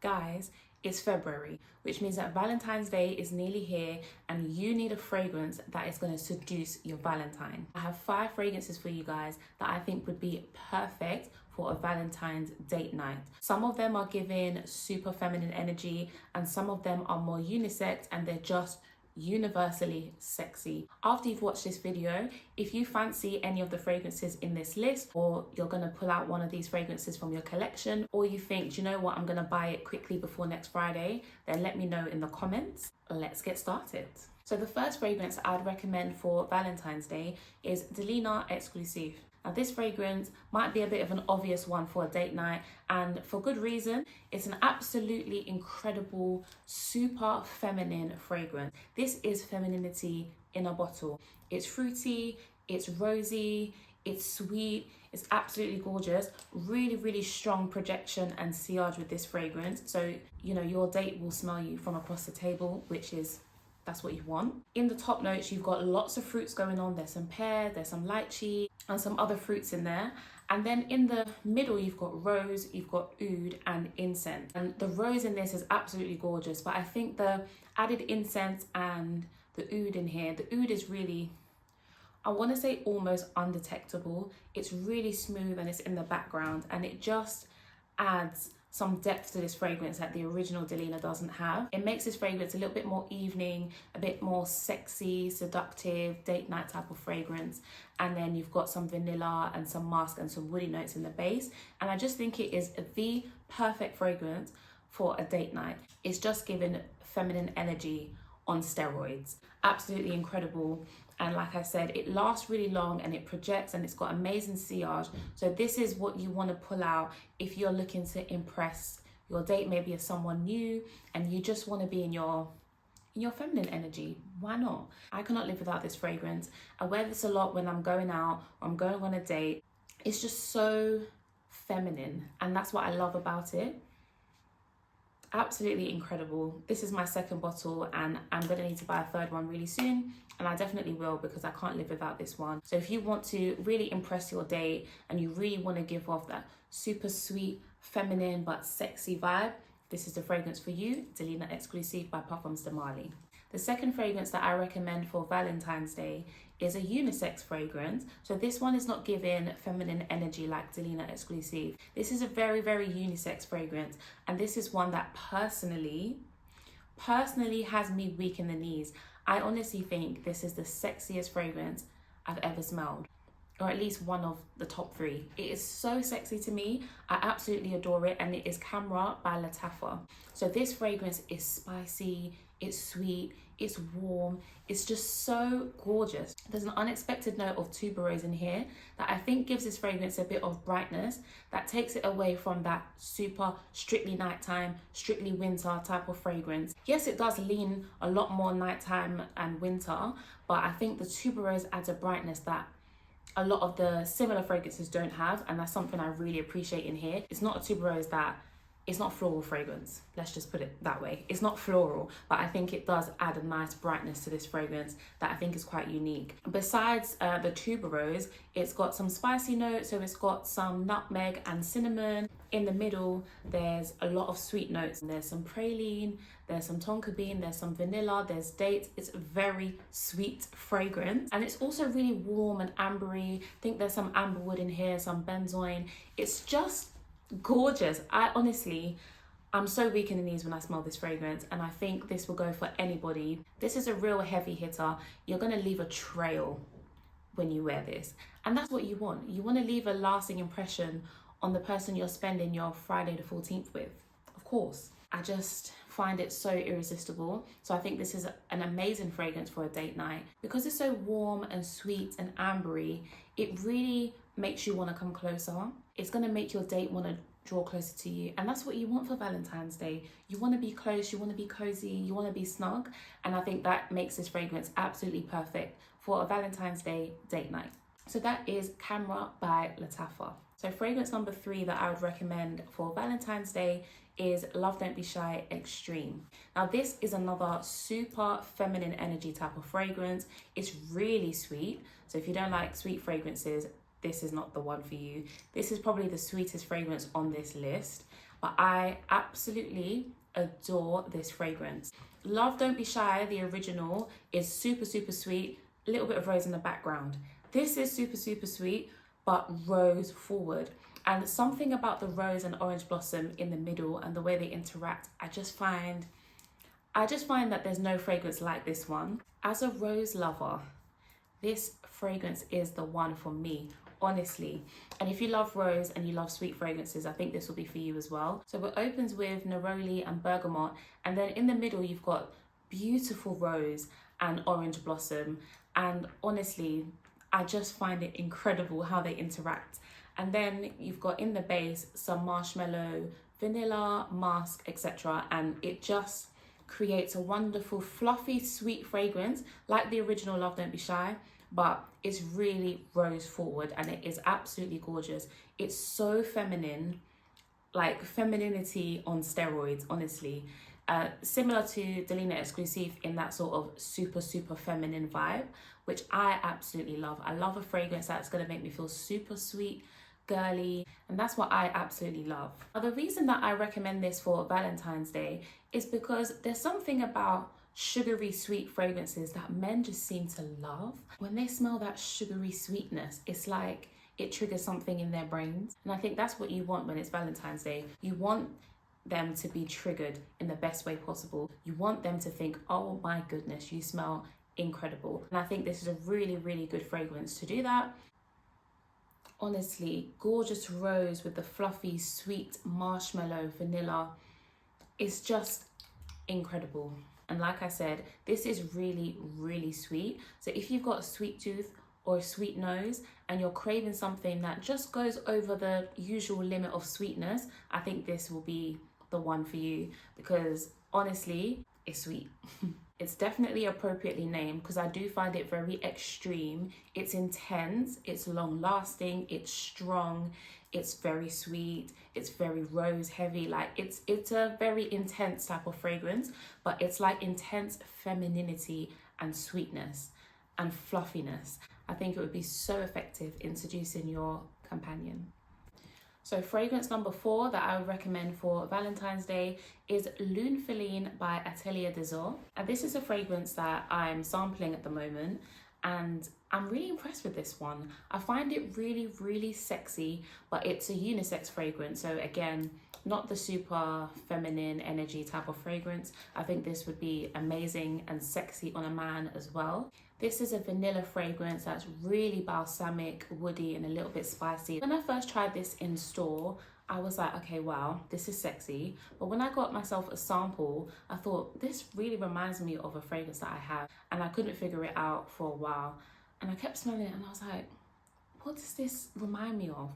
Guys, it's February, which means that Valentine's Day is nearly here and you need a fragrance that is going to seduce your Valentine. I have 5 fragrances for you guys that I think would be perfect for a Valentine's date night. Some of them are giving super feminine energy and some of them are more unisex and they're just universally sexy. After you've watched this video, if you fancy any of the fragrances in this list, or you're gonna pull out one of these fragrances from your collection, or you think, you know what, I'm gonna buy it quickly before next Friday, then let me know in the comments. Let's get started. So the first fragrance I'd recommend for Valentine's Day is Delina Exclusif. Now this fragrance might be a bit of an obvious one for a date night, and for good reason. It's an absolutely incredible, super feminine fragrance. This is femininity in a bottle. It's fruity, it's rosy, it's sweet, it's absolutely gorgeous. Really, really strong projection and sillage with this fragrance. So, you know, your date will smell you from across the table, that's what you want. In the top notes, you've got lots of fruits going on. There's some pear, there's some lychee, and some other fruits in there. And then in the middle, you've got rose, you've got oud and incense. And the rose in this is absolutely gorgeous, but I think the added incense and the oud in here, the oud is really, I want to say almost undetectable. It's really smooth and it's in the background, and it just adds some depth to this fragrance that the original Delina doesn't have. It makes this fragrance a little bit more evening, a bit more sexy, seductive, date night type of fragrance. And then you've got some vanilla and some musk and some woody notes in the base. And I just think it is the perfect fragrance for a date night. It's just given feminine energy on steroids. Absolutely incredible. And like I said, it lasts really long and it projects and it's got amazing sillage. So this is what you want to pull out if you're looking to impress your date, maybe as someone new, and you just want to be in your feminine energy. Why not? I cannot live without this fragrance. I wear this a lot when I'm going out or I'm going on a date. It's just so feminine, and that's what I love about it. Absolutely incredible. This is my second bottle and I'm gonna need to buy a third one really soon, and I definitely will because I can't live without this one. So if you want to really impress your date and you really want to give off that super sweet, feminine but sexy vibe, this is the fragrance for you, Delina Exclusif by Parfums de Marly. The second fragrance that I recommend for Valentine's Day is a unisex fragrance. So this one is not giving feminine energy like Delina Exclusif. This is a very, very unisex fragrance. And this is one that personally has me weak in the knees. I honestly think this is the sexiest fragrance I've ever smelled, or at least one of the top 3. It is so sexy to me. I absolutely adore it, and it is Khamrah by Lattafa. So this fragrance is spicy, it's sweet, it's warm, it's just so gorgeous. There's an unexpected note of tuberose in here that I think gives this fragrance a bit of brightness that takes it away from that super strictly nighttime, strictly winter type of fragrance. Yes, it does lean a lot more nighttime and winter, but I think the tuberose adds a brightness that a lot of the similar fragrances don't have, and that's something I really appreciate in here. It's not a tuberose it's not floral fragrance, let's just put it that way. It's not floral, but I think it does add a nice brightness to this fragrance that I think is quite unique. Besides the tuberose, it's got some spicy notes, so it's got some nutmeg and cinnamon. In the middle, there's a lot of sweet notes. There's some praline, there's some tonka bean, there's some vanilla, there's dates. It's a very sweet fragrance. And it's also really warm and ambery. I think there's some amberwood in here, some benzoin. It's just gorgeous. I'm so weak in the knees when I smell this fragrance, and I think this will go for anybody. This is a real heavy hitter. You're gonna leave a trail when you wear this, and that's what you want. You want to leave a lasting impression on the person you're spending your Friday the 14th with. Of course, I just find it so irresistible. So I think this is an amazing fragrance for a date night because it's so warm and sweet and ambery. It really makes you want to come closer. It's going to make your date want to draw closer to you, and that's what you want for Valentine's Day. You want to be close, you want to be cozy, you want to be snug, and I think that makes this fragrance absolutely perfect for a Valentine's Day date night. So that is Khamrah by Lattafa. So fragrance number 3 that I would recommend for Valentine's Day is Love Don't Be Shy Extreme. Now this is another super feminine energy type of fragrance. It's really sweet, so if you don't like sweet fragrances, this is not the one for you. This is probably the sweetest fragrance on this list. but I absolutely adore this fragrance. Love Don't Be Shy, the original, is super, super sweet, a little bit of rose in the background. This is super, super sweet, but rose forward. And something about the rose and orange blossom in the middle and the way they interact, I just find that there's no fragrance like this one. As a rose lover, this fragrance is the one for me, honestly. And if you love rose and you love sweet fragrances, I think this will be for you as well. So it opens with neroli and bergamot, and then in the middle you've got beautiful rose and orange blossom. And honestly, I just find it incredible how they interact. And then you've got in the base some marshmallow, vanilla, musk, etc. And it just creates a wonderful, fluffy, sweet fragrance like the original Love Don't Be Shy, but it's really rose forward and it is absolutely gorgeous. It's so feminine, like femininity on steroids, honestly. Similar to Delina Exclusif in that sort of super, super feminine vibe, which I absolutely love. I love a fragrance that's gonna make me feel super sweet, girly, and that's what I absolutely love. Now, the reason that I recommend this for Valentine's Day is because there's something about sugary sweet fragrances that men just seem to love. When they smell that sugary sweetness, it's like it triggers something in their brains. And I think that's what you want when it's Valentine's Day. You want them to be triggered in the best way possible. You want them to think, oh my goodness, you smell incredible. And I think this is a really, really good fragrance to do that. Honestly, gorgeous rose with the fluffy, sweet marshmallow, vanilla. It's just incredible. And like I said, this is really, really sweet. So if you've got a sweet tooth or a sweet nose and you're craving something that just goes over the usual limit of sweetness, I think this will be the one for you, because honestly, it's sweet. It's definitely appropriately named because I do find it very extreme. It's intense, it's long lasting, it's strong, it's very sweet, it's very rose heavy. Like it's a very intense type of fragrance, but it's like intense femininity and sweetness and fluffiness. I think it would be so effective in seducing your companion. So fragrance number 4 that I would recommend for Valentine's Day is Lune Feline by Atelier des Ors. And this is a fragrance that I'm sampling at the moment, and I'm really impressed with this one. I find it really, really sexy, but it's a unisex fragrance. So again, not the super feminine energy type of fragrance. I think this would be amazing and sexy on a man as well. This is a vanilla fragrance that's really balsamic, woody, and a little bit spicy. When I first tried this in store, I was like, okay, wow, this is sexy. But when I got myself a sample, I thought, this really reminds me of a fragrance that I have. And I couldn't figure it out for a while. And I kept smelling it and I was like, what does this remind me of?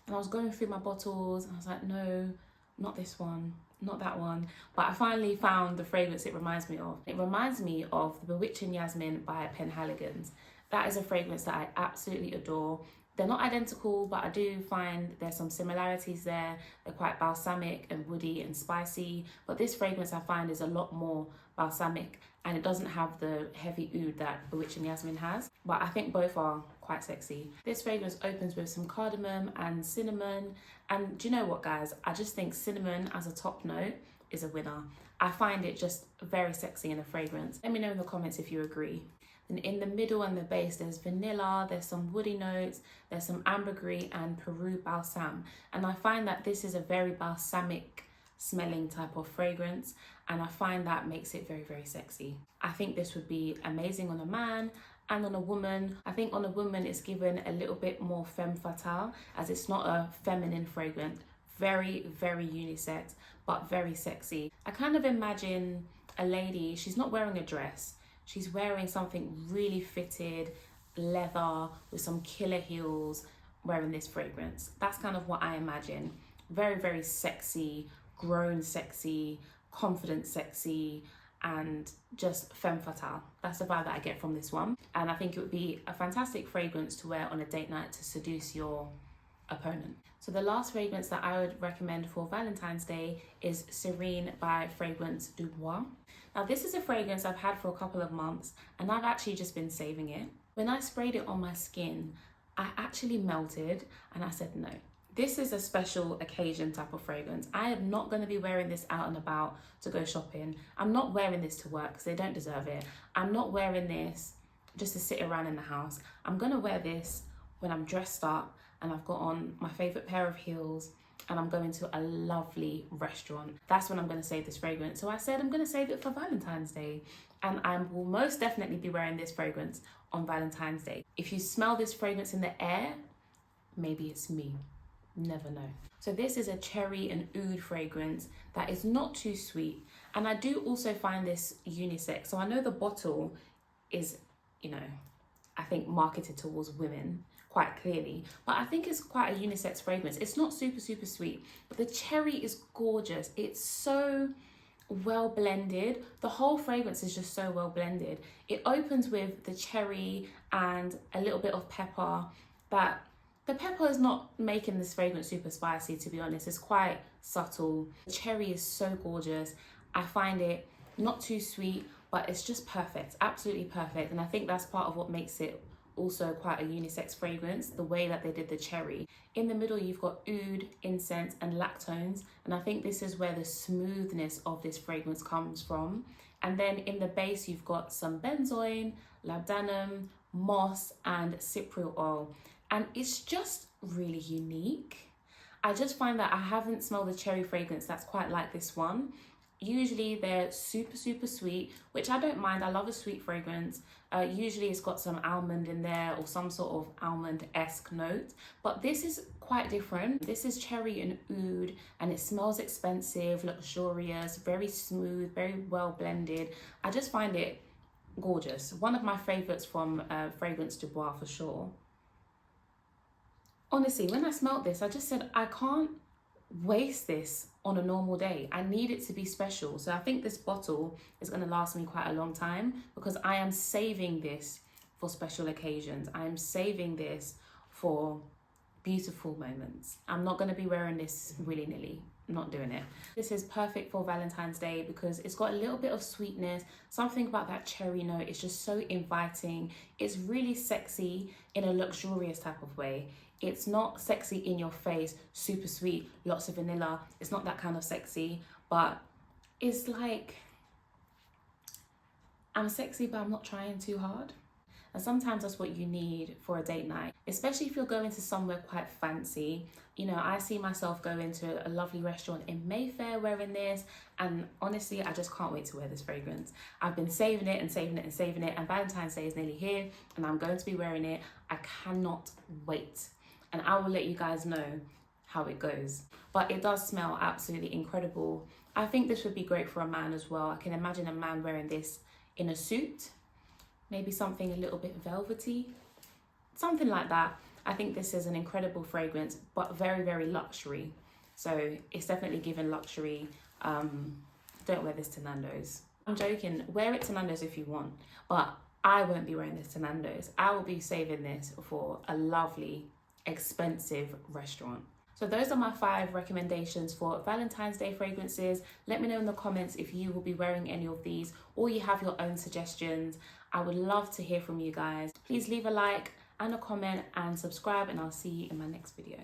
And I was going through my bottles and I was like, no, not this one, not that one. But I finally found the fragrance it reminds me of. It reminds me of the Bewitching Yasmin by Penhaligon's. That is a fragrance that I absolutely adore. They're not identical, but I do find there's some similarities there. They're quite balsamic and woody and spicy, but this fragrance I find is a lot more balsamic and it doesn't have the heavy oud that Bewitching Yasmin has, but I think both are quite sexy. This fragrance opens with some cardamom and cinnamon, and do you know what, guys? I just think cinnamon as a top note is a winner. I find it just very sexy in a fragrance. Let me know in the comments if you agree. And in the middle and the base, there's vanilla, there's some woody notes, there's some ambergris and Peru balsam. And I find that this is a very balsamic smelling type of fragrance, and I find that makes it very, very sexy. I think this would be amazing on a man and on a woman. I think on a woman it's given a little bit more femme fatale, as it's not a feminine fragrance. Very, very unisex, but very sexy. I kind of imagine a lady, she's not wearing a dress, she's wearing something really fitted, leather, with some killer heels, wearing this fragrance. That's kind of what I imagine. Very, very sexy, grown sexy, confident sexy, and just femme fatale. That's the vibe that I get from this one. And I think it would be a fantastic fragrance to wear on a date night to seduce your opponent. So the last fragrance that I would recommend for Valentine's Day is Sirene by Fragrance du Bois. Now this is a fragrance I've had for a couple of months and I've actually just been saving it. When I sprayed it on my skin, I actually melted and I said, no, This is a special occasion type of fragrance. I am not going to be wearing this out and about to go shopping. I'm not wearing this to work because they don't deserve it. I'm not wearing this just to sit around in the house. I'm going to wear this when I'm dressed up and I've got on my favorite pair of heels and I'm going to a lovely restaurant. That's when I'm going to save this fragrance. So I said I'm going to save it for Valentine's Day, and I will most definitely be wearing this fragrance on Valentine's Day. If you smell this fragrance in the air, maybe it's me. Never know. So this is a cherry and oud fragrance that is not too sweet, and I do also find this unisex. So I know the bottle is, you know, I think marketed towards women quite clearly, but I think it's quite a unisex fragrance. It's not super sweet, but the cherry is gorgeous. It's so well blended. The whole fragrance is just so well blended. It opens with the cherry and a little bit of pepper. That the pepper is not making this fragrance super spicy, to be honest. It's quite subtle. The cherry is so gorgeous. I find it not too sweet, but it's just perfect, absolutely perfect. And I think that's part of what makes it also quite a unisex fragrance, the way that they did the cherry. In the middle, you've got oud, incense, and lactones. And I think this is where the smoothness of this fragrance comes from. And then in the base, you've got some benzoin, labdanum, moss, and cypriol oil. And it's just really unique. I just find that I haven't smelled a cherry fragrance that's quite like this one. Usually they're super sweet, which I don't mind. I love a sweet fragrance. Usually it's got some almond in there or some sort of almond-esque note, but this is quite different. This is cherry and oud, and it smells expensive, luxurious, very smooth, very well blended. I just find it gorgeous. One of my favorites from Fragrance Du Bois for sure. Honestly, when I smelled this, I just said, I can't waste this on a normal day. I need it to be special. So I think this bottle is going to last me quite a long time because I am saving this for special occasions. I am saving this for beautiful moments. I'm not going to be wearing this willy-nilly. I'm not doing it. This is perfect for Valentine's Day because it's got a little bit of sweetness. Something about that cherry note is just so inviting. It's really sexy in a luxurious type of way. It's not sexy in your face, super sweet, lots of vanilla. It's not that kind of sexy, but it's like, I'm sexy, but I'm not trying too hard. And sometimes that's what you need for a date night, especially if you're going to somewhere quite fancy. You know, I see myself going to a lovely restaurant in Mayfair wearing this, and honestly, I just can't wait to wear this fragrance. I've been saving it and saving it and saving it, and Valentine's Day is nearly here, and I'm going to be wearing it. I cannot wait. And I will let you guys know how it goes. But it does smell absolutely incredible. I think this would be great for a man as well. I can imagine a man wearing this in a suit, maybe something a little bit velvety, something like that. I think this is an incredible fragrance, but very luxury. So it's definitely given luxury. Don't wear this to Nando's. I'm joking, wear it to Nando's if you want, but I won't be wearing this to Nando's. I will be saving this for a lovely, expensive restaurant. So those are my 5 recommendations for Valentine's Day fragrances. Let me know in the comments if you will be wearing any of these or you have your own suggestions. I would love to hear from you guys. Please leave a like and a comment and subscribe, and I'll see you in my next video.